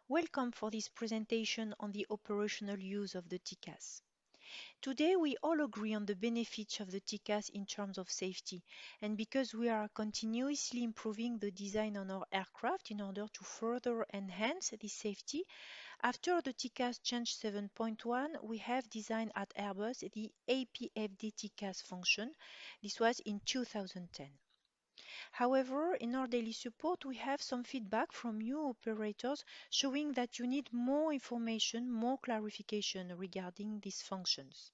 Welcome for this presentation on the operational use of the TCAS. Today we all agree on the benefits of the TCAS in terms of safety, and because we are continuously improving the design on our aircraft in order to further enhance this safety, after the TCAS change 7.1 we have designed at Airbus the APFD TCAS function. This was in 2010. However, in our daily support, we have some feedback from new operators showing that you need more information, more clarification regarding these functions.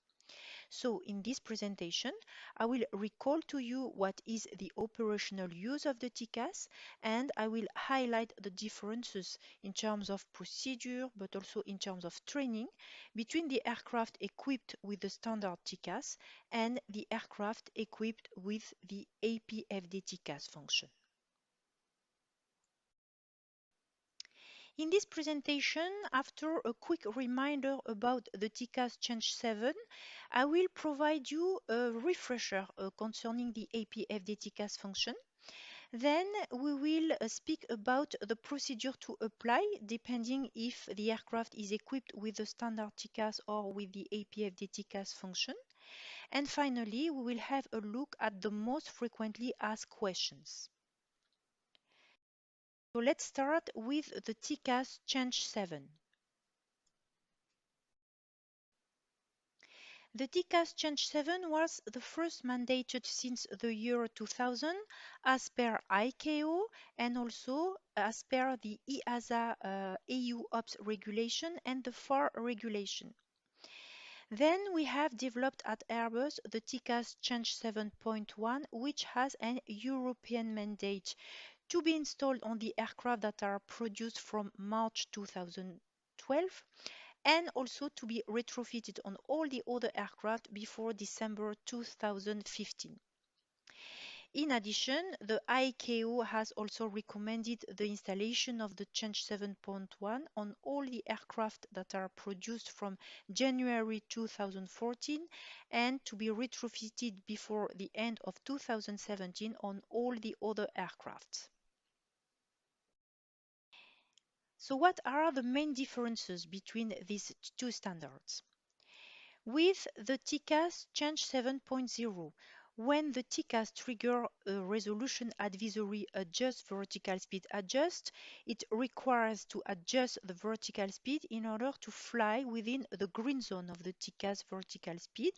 So in this presentation, I will recall to you what is the operational use of the TCAS, and I will highlight the differences in terms of procedure, but also in terms of training between the aircraft equipped with the standard TCAS and the aircraft equipped with the APFD TCAS function. In this presentation, after a quick reminder about the TCAS Change 7, I will provide you a refresher concerning the APFD TCAS function. Then we will speak about the procedure to apply depending if the aircraft is equipped with the standard TCAS or with the APFD TCAS function. And finally, we will have a look at the most frequently asked questions. So let's start with the TCAS Change 7. The TCAS Change 7 was the first mandated since the year 2000 as per ICAO and also as per the EASA EU OPS regulation and the FAR regulation. Then we have developed at Airbus the TCAS Change 7.1, which has an European mandate to be installed on the aircraft that are produced from March 2012 and also to be retrofitted on all the other aircraft before December 2015. In addition, the ICAO has also recommended the installation of the Change 7.1 on all the aircraft that are produced from January 2014 and to be retrofitted before the end of 2017 on all the other aircraft. So what are the main differences between these two standards? With the TCAS Change 7.0, when the TCAS trigger a resolution advisory adjust vertical speed adjust, it requires to adjust the vertical speed in order to fly within the green zone of the TCAS vertical speed.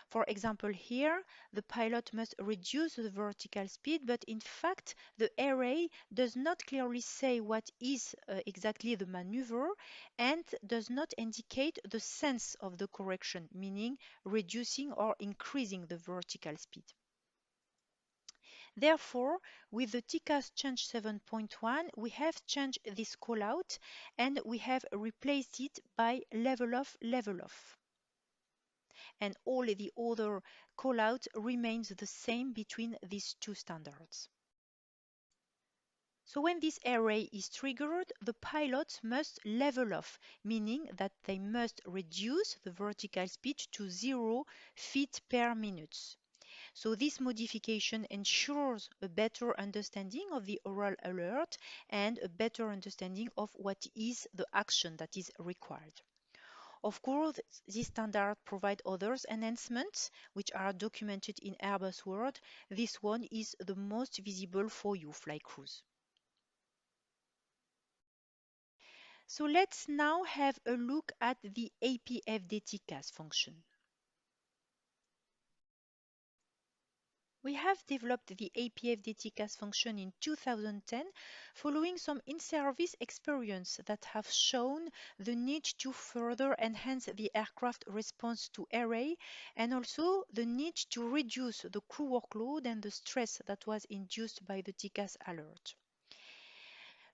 For example, here, the pilot must reduce the vertical speed, but in fact, the array does not clearly say what is exactly the maneuver and does not indicate the sense of the correction, meaning reducing or increasing the vertical speed. Therefore, with the TCAS Change 7.1, we have changed this callout and we have replaced it by level off, level off, and all the other callouts remains the same between these two standards. So when this array is triggered, the pilots must level off, meaning that they must reduce the vertical speed to 0 feet per minute. So this modification ensures a better understanding of the oral alert and a better understanding of what is the action that is required. Of course, this standard provides other enhancements which are documented in Airbus World. This one is the most visible for you, flight crews. So let's now have a look at the APFD TCAS function. We have developed the APFD TCAS function in 2010 following some in-service experience that have shown the need to further enhance the aircraft response to array and also the need to reduce the crew workload and the stress that was induced by the TCAS alert.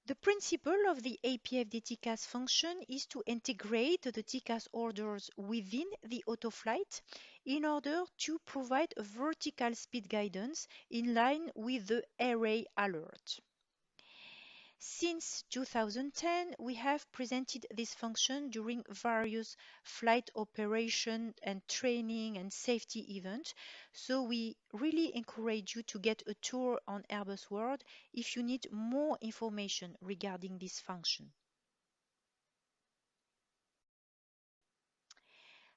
The principle of the APFD TCAS function is to integrate the TCAS orders within the autoflight in order to provide a vertical speed guidance in line with the array alert. Since 2010, we have presented this function during various flight operation and training and safety events. So we really encourage you to get a tour on Airbus World if you need more information regarding this function.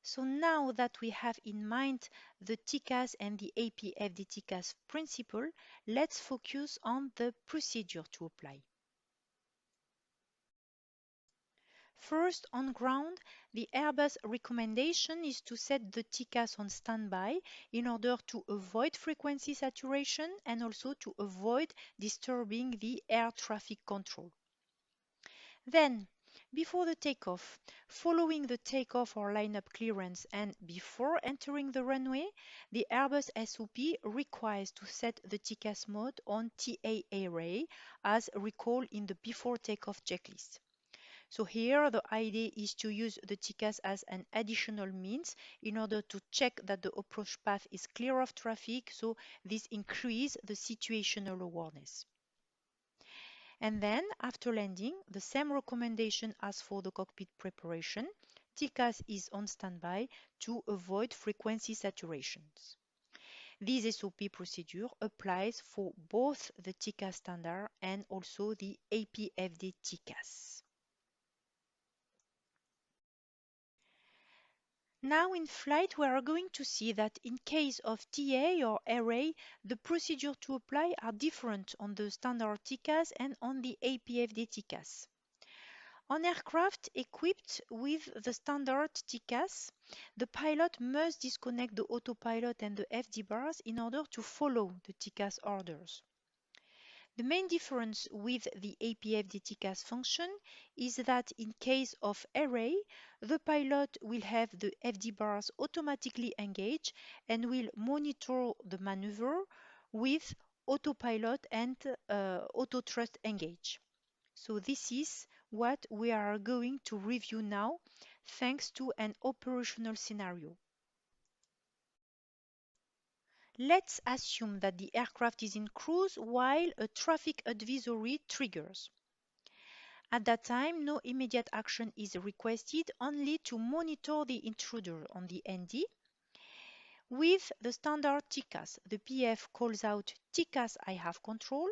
So now that we have in mind the TCAS and the APFD TCAS principle, let's focus on the procedure to apply. First, on ground, the Airbus recommendation is to set the TCAS on standby in order to avoid frequency saturation and also to avoid disturbing the air traffic control. Then, before the takeoff, following the takeoff or lineup clearance, and before entering the runway, the Airbus SOP requires to set the TCAS mode on TA array as recalled in the before takeoff checklist. So here the idea is to use the TCAS as an additional means in order to check that the approach path is clear of traffic, so this increases the situational awareness. And then, after landing, the same recommendation as for the cockpit preparation. TCAS is on standby to avoid frequency saturations. This SOP procedure applies for both the TCAS standard and also the APFD TCAS. Now in flight, we are going to see that in case of TA or array, the procedure to apply are different on the standard TCAS and on the APFD TCAS. On aircraft equipped with the standard TCAS, the pilot must disconnect the autopilot and the FD bars in order to follow the TCAS orders. The main difference with the APFD TCAS function is that in case of array, the pilot will have the FD bars automatically engaged and will monitor the maneuver with autopilot and auto thrust engaged. So this is what we are going to review now, thanks to an operational scenario. Let's assume that the aircraft is in cruise while a traffic advisory triggers. At that time, no immediate action is requested, only to monitor the intruder on the ND. With the standard TCAS, the PF calls out TCAS I have control,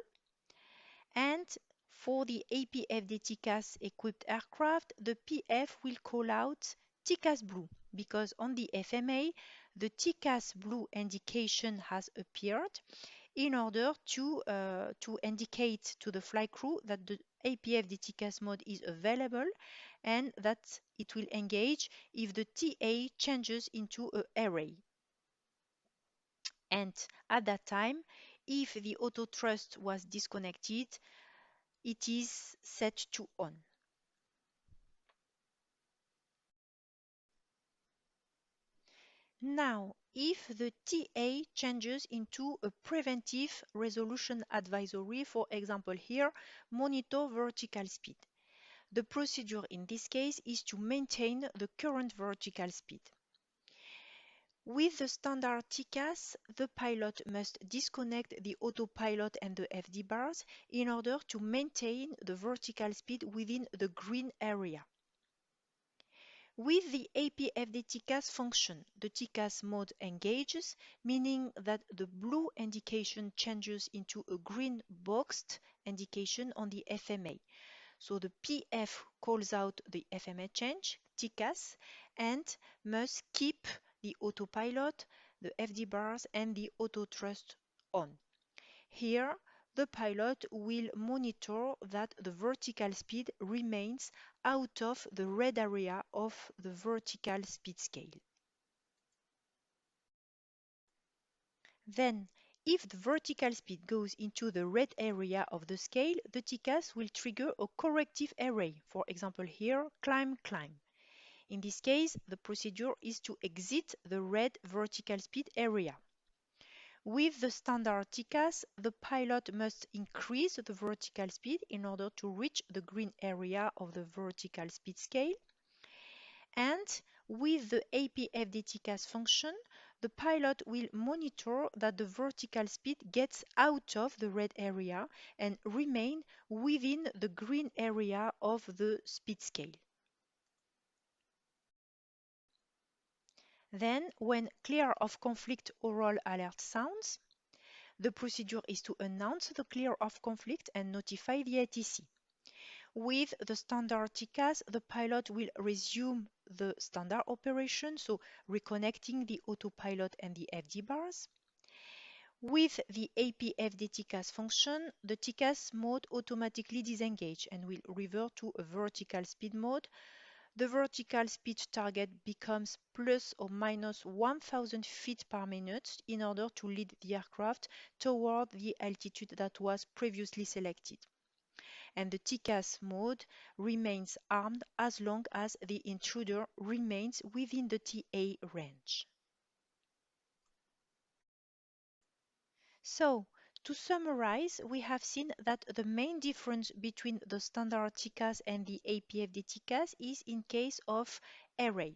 and for the APFD TCAS equipped aircraft, the PF will call out TCAS Blue because on the FMA, the TCAS Blue indication has appeared in order to indicate to the flight crew that the APFD TCAS mode is available and that it will engage if the TA changes into an array. And at that time, if the auto thrust was disconnected, it is set to on. Now, if the TA changes into a preventive resolution advisory, for example here, monitor vertical speed. The procedure in this case is to maintain the current vertical speed. With the standard TCAS, the pilot must disconnect the autopilot and the FD bars in order to maintain the vertical speed within the green area. With the APFD TCAS function, the TCAS mode engages, meaning that the blue indication changes into a green boxed indication on the FMA. So the PF calls out the FMA change, TCAS, and must keep the autopilot, the FD bars, and the auto thrust on. Here, the pilot will monitor that the vertical speed remains out of the red area of the vertical speed scale. Then, if the vertical speed goes into the red area of the scale, the TCAS will trigger a corrective array. For example here, climb, climb. In this case, the procedure is to exit the red vertical speed area. With the standard TCAS, the pilot must increase the vertical speed in order to reach the green area of the vertical speed scale. And with the APFD TCAS function, the pilot will monitor that the vertical speed gets out of the red area and remain within the green area of the speed scale. Then, when clear of conflict oral alert sounds, the procedure is to announce the clear of conflict and notify the ATC. With the standard TCAS, the pilot will resume the standard operation, so reconnecting the autopilot and the FD bars. With the APFD TCAS function, the TCAS mode automatically disengage and will revert to a vertical speed mode. The vertical speed target becomes plus or minus 1000 feet per minute in order to lead the aircraft toward the altitude that was previously selected. And the TCAS mode remains armed as long as the intruder remains within the TA range. So, to summarize, we have seen that the main difference between the standard TCAS and the APFD TCAS is in case of array.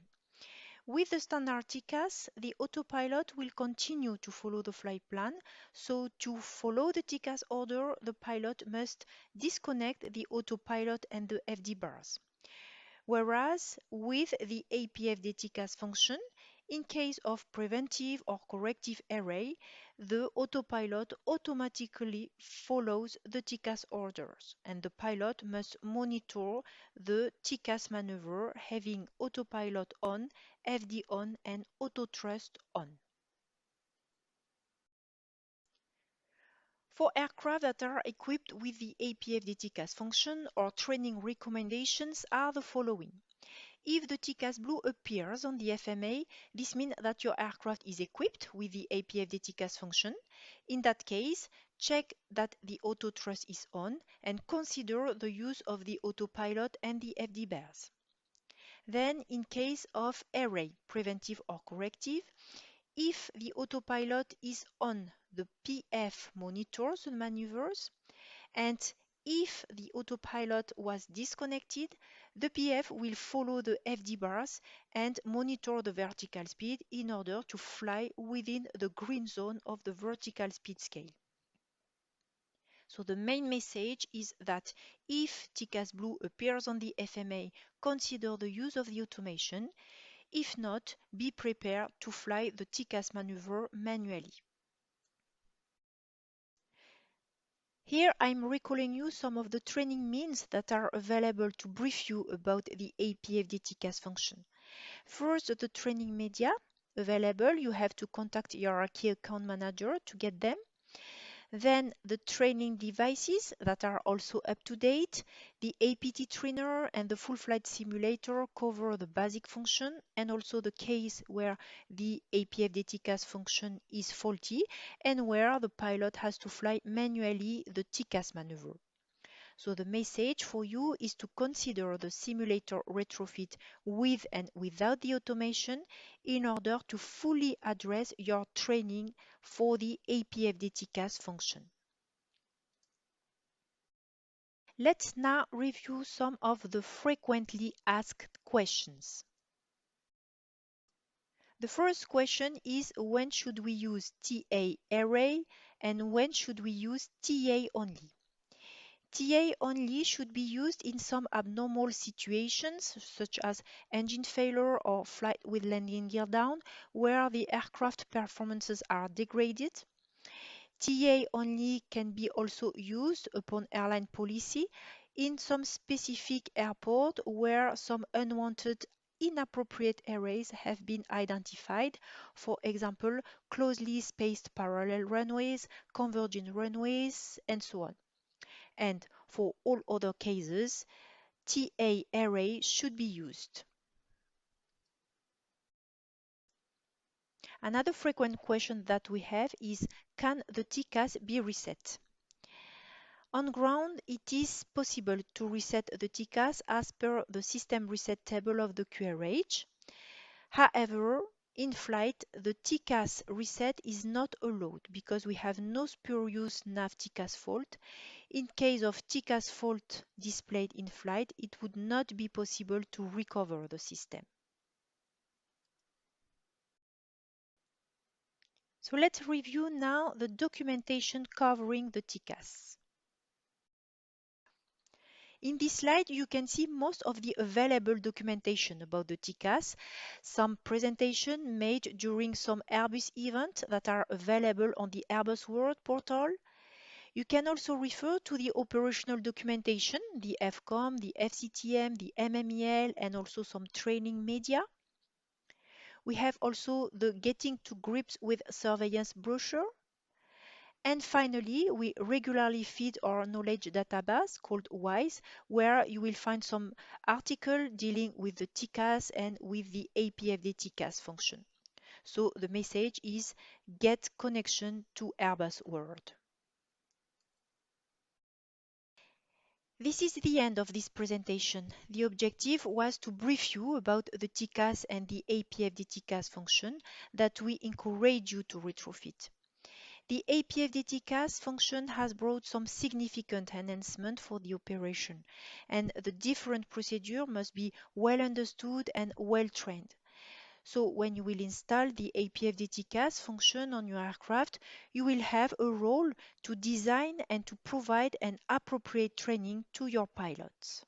With the standard TCAS, the autopilot will continue to follow the flight plan. So to follow the TCAS order, the pilot must disconnect the autopilot and the FD bars. Whereas with the APFD TCAS function, in case of preventive or corrective array, the autopilot automatically follows the TCAS orders, and the pilot must monitor the TCAS maneuver having autopilot on, FD on, and auto thrust on. For aircraft that are equipped with the APFD TCAS function, our training recommendations are the following. If the TCAS blue appears on the FMA, this means that your aircraft is equipped with the APFD TCAS function. In that case, check that the auto thrust is on and consider the use of the autopilot and the FD bars. Then, in case of array, preventive or corrective, if the autopilot is on, the PF monitors the maneuvers, and if the autopilot was disconnected, the PF will follow the FD bars and monitor the vertical speed in order to fly within the green zone of the vertical speed scale. So the main message is that if TCAS blue appears on the FMA, consider the use of the automation. If not, be prepared to fly the TCAS maneuver manually. Here I'm recalling you some of the training means that are available to brief you about the APFD TCAS function. First, the training media available. You have to contact your key account manager to get them. Then the training devices that are also up to date. The APT trainer and the full flight simulator cover the basic function and also the case where the APFD TCAS function is faulty and where the pilot has to fly manually the TCAS maneuver. So the message for you is to consider the simulator retrofit with and without the automation in order to fully address your training for the APFD TCAS function. Let's now review some of the frequently asked questions. The first question is when should we use TA array and when should we use TA only? TA only should be used in some abnormal situations, such as engine failure or flight with landing gear down, where the aircraft performances are degraded. TA only can be also used upon airline policy in some specific airport where some unwanted inappropriate arrays have been identified, for example, closely spaced parallel runways, converging runways, and so on. And for all other cases, TA array should be used. Another frequent question that we have is, can the TCAS be reset? On ground, it is possible to reset the TCAS as per the system reset table of the QRH. However, in flight, the TCAS reset is not allowed because we have no spurious nav TCAS fault. In case of TCAS fault displayed in flight, it would not be possible to recover the system. So let's review now the documentation covering the TCAS. In this slide, you can see most of the available documentation about the TCAS, some presentation made during some Airbus events that are available on the Airbus World portal. You can also refer to the operational documentation, the FCOM, the FCTM, the MMEL, and also some training media. We have also the Getting to Grips with Surveillance brochure. And finally, we regularly feed our knowledge database called WISE, where you will find some article dealing with the TCAS and with the APFD TCAS function. So the message is get connection to Airbus world. This is the end of this presentation. The objective was to brief you about the TCAS and the APFD TCAS function that we encourage you to retrofit. The APFD TCAS function has brought some significant enhancement for the operation, and the different procedure must be well understood and well trained. So when you will install the APFD TCAS function on your aircraft, you will have a role to design and to provide an appropriate training to your pilots.